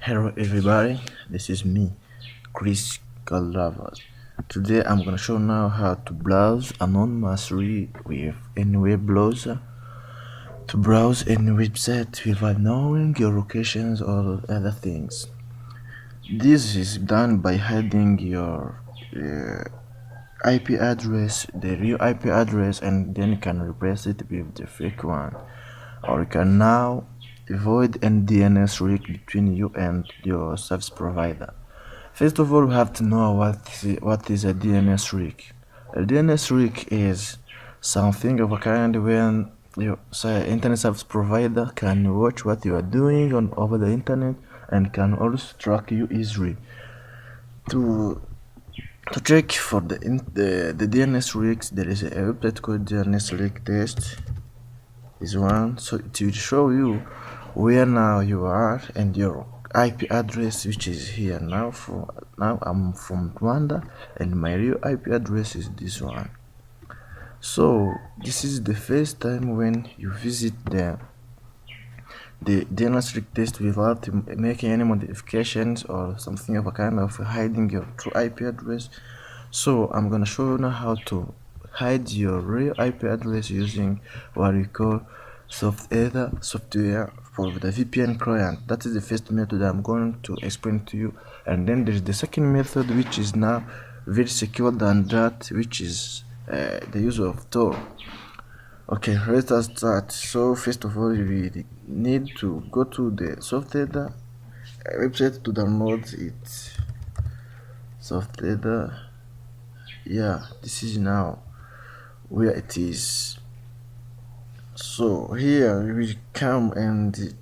Hello everybody, this is me, Chris Calravas. Today I'm gonna show now how to browse anonymously with any web browser to browse any website without knowing your locations or other things. This is done by hiding your IP address, the real IP address, and then you can replace it with the fake one. Or you can now avoid any DNS leak between you and your service provider. First of all, we have to know what is a DNS leak. A DNS leak is something of a kind when your internet service provider can watch what you are doing on over the internet and can also track you easily. To check for the DNS leaks, there is a website called DNS leak test. This one, so it will show you where now you are and your IP address, which is here now. Now I'm from Rwanda and my real IP address is this one. So this is the first time when you visit the DNS leak test without making any modifications or something of a kind of hiding your true IP address. So I'm gonna show you now how to hide your real IP address using what we call software for the VPN client. That is the first method I'm going to explain to you, and then there is the second method, which is now very secure than that, which is the use of Tor. Okay, let us start. So first of all, we need to go to the software website to download it. Software, yeah, this is now where it is. So here we come and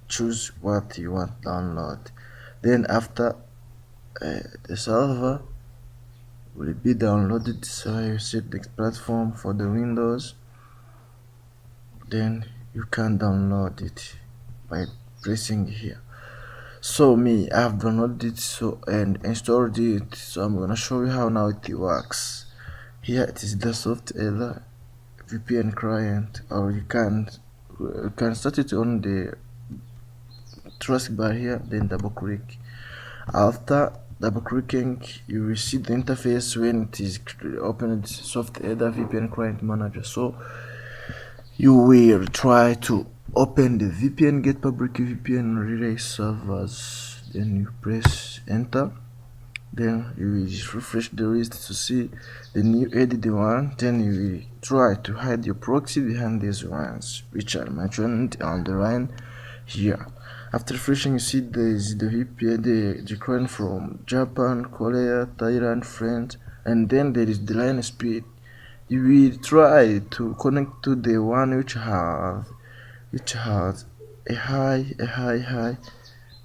choose what you want to download. Then after the server will be downloaded, so you set the platform for the Windows. Then you can download it by pressing here. So me, I've downloaded it and installed it. So I'm gonna show you how now it works. Here it is the software VPN client, or you can start it on the taskbar here, then double click. After double clicking, you will see the interface when it is opened software VPN client manager. So you will try to open the VPN, get public VPN relay servers, then you press enter. Then you will refresh the list to see the new added one. Then you will try to hide your proxy behind these ones, which are mentioned on the line here. After refreshing, you see there is the VPN, the client from Japan, Korea, Thailand, France, and then there is the line speed. You will try to connect to the one which has a high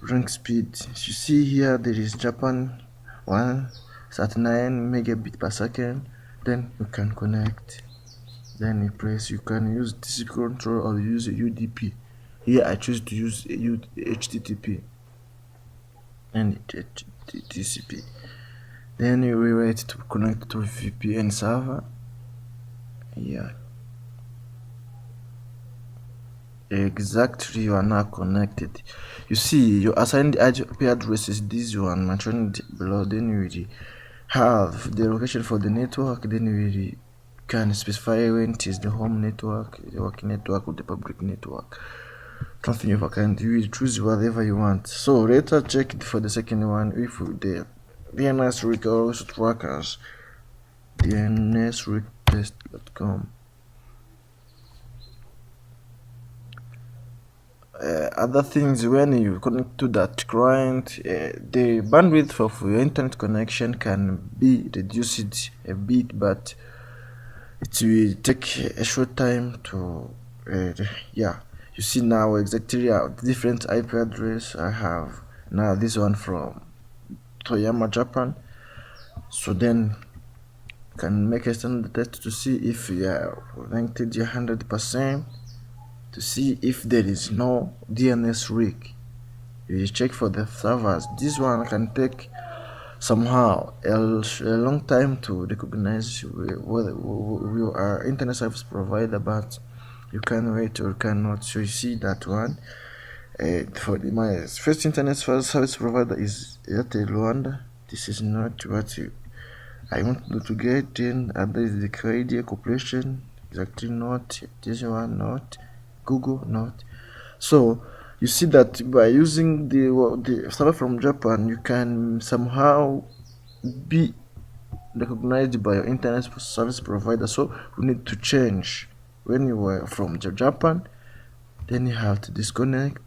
ring speed. As you see here, there is Japan one is at 9 megabit per second. Then you can connect. Then you can use TCP control or use a UDP. Here I choose to use HTTP and TCP. Then you will wait to connect to VPN server. Yeah, exactly, you are now connected. You see your assigned IP address is this one mentioned below. Then you will have the location for the network. Then you can specify when it is the home network, the working network, or the public network, something of a kind. You will choose whatever you want. So let us check it for the second one. If the DNS records trackers, DNSRequest.com. Other things, when you connect to that client, the bandwidth of your internet connection can be reduced a bit, but it will take a short time to yeah. You see now exactly different IP address I have now. This one from Toyama, Japan. So then can make a standard test to see if you are connected 100%, to see if there is no DNS leak. You check for the servers. This one can take somehow a long time to recognize whether you are internet service provider, but you can wait or cannot. So you see that one, For my first internet service provider is Airtel Rwanda. This is not what I want to get in. Other is the Canadian Corporation. Exactly not. This one not. Google not. So you see that by using the server from Japan, you can somehow be recognized by your internet service provider. So you need to change. When you were from Japan, then you have to disconnect.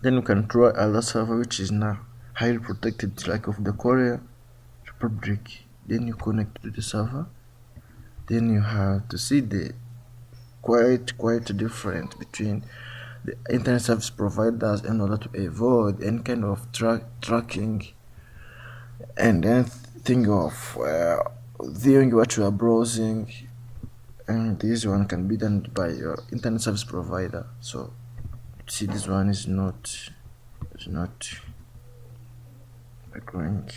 Then you can try other server which is now highly protected, like of the Korea Republic. Then you connect to the server. Then you have to see the quite different between the internet service providers in order to avoid any kind of tracking and anything of viewing what you are browsing. And this one can be done by your internet service provider. So see, this one is not going.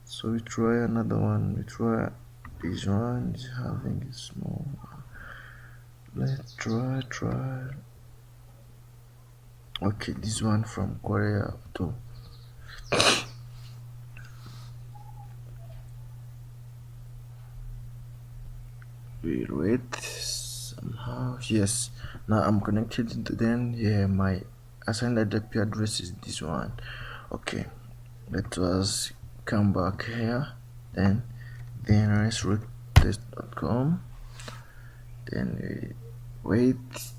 So we try another one. We try this one is having a small. Let's try. Okay, this one from Korea too. We'll wait somehow. Yes, now I'm connected to then. Yeah, my assigned IP address is this one. Okay, let us come back here. Then DNSRootTest.com. Then we wait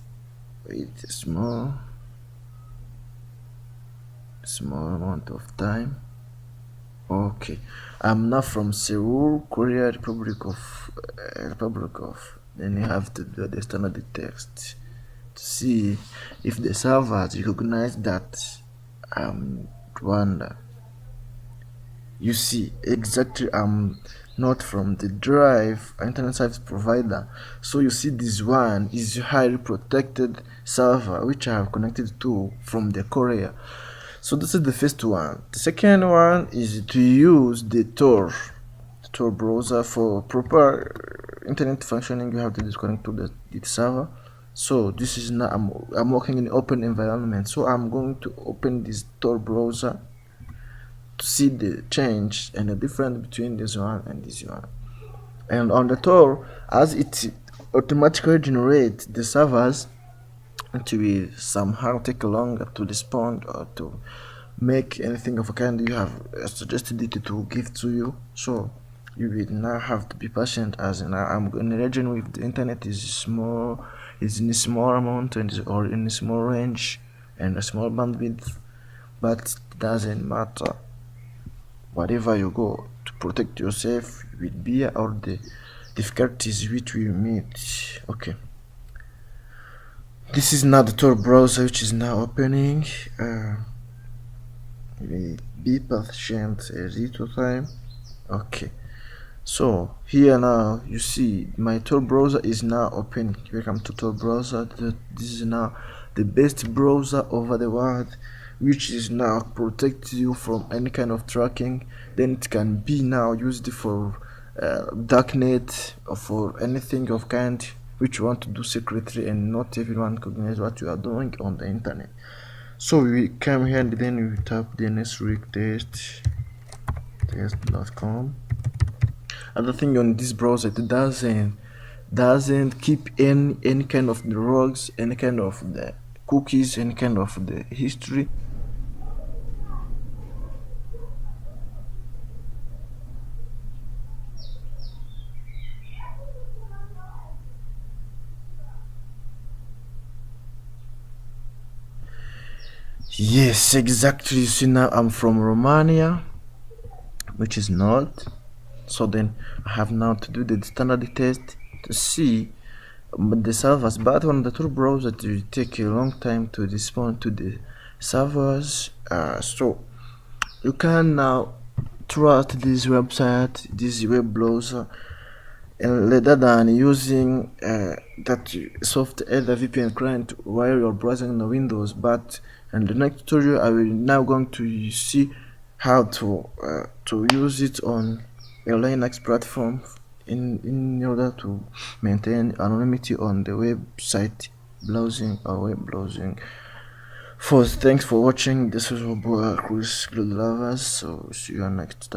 a small amount of time. Okay, I'm now from Seoul, Korea, Republic of. Then you have to do the standard test to see if the servers recognize that I'm Rwanda. You see, exactly, I'm not from the drive internet service provider. So you see, this one is highly protected server which I have connected to from the Korea. So this is the first one. The second one is to use the Tor browser. For proper internet functioning, you have to disconnect to the server. So this is now I'm working in open environment. So I'm going to open this Tor browser to see the change and the difference between this one and this one. And on the Tor, as it automatically generates the servers, it will somehow take longer to respond or to make anything of a kind you have suggested it to give to you. So you will now have to be patient, as now I'm in a region with the internet is small, is in a small amount or in a small range and a small bandwidth, but it doesn't matter. Wherever you go, to protect yourself with beer or the difficulties which we meet. Okay, this is now the Tor browser which is now opening. Be patient a little time. Okay, so here now you see my Tor browser is now open. Welcome to Tor browser. This is now the best browser over the world, which is now protect you from any kind of tracking. Then it can be now used for darknet or for anything of kind which you want to do secretly and not everyone recognize what you are doing on the internet. So we come here and then we tap DNSRootTest.com. Other thing on this browser, it doesn't keep any kind of the logs, any kind of the cookies, any kind of the history. Yes, exactly. You see, now I'm from Romania, which is not. So then I have now to do the standard test to see the servers. But on the Tor browser, it will take a long time to respond to the servers. So you can now trust this website, this web browser, and rather than using that software, the VPN client, while you're browsing the Windows. But in the next tutorial, I will now going to see how to use it on a Linux platform in order to maintain anonymity on the website browsing or web browsing. First, thanks for watching. This is your boy Chris Good Lovers. So see you next time.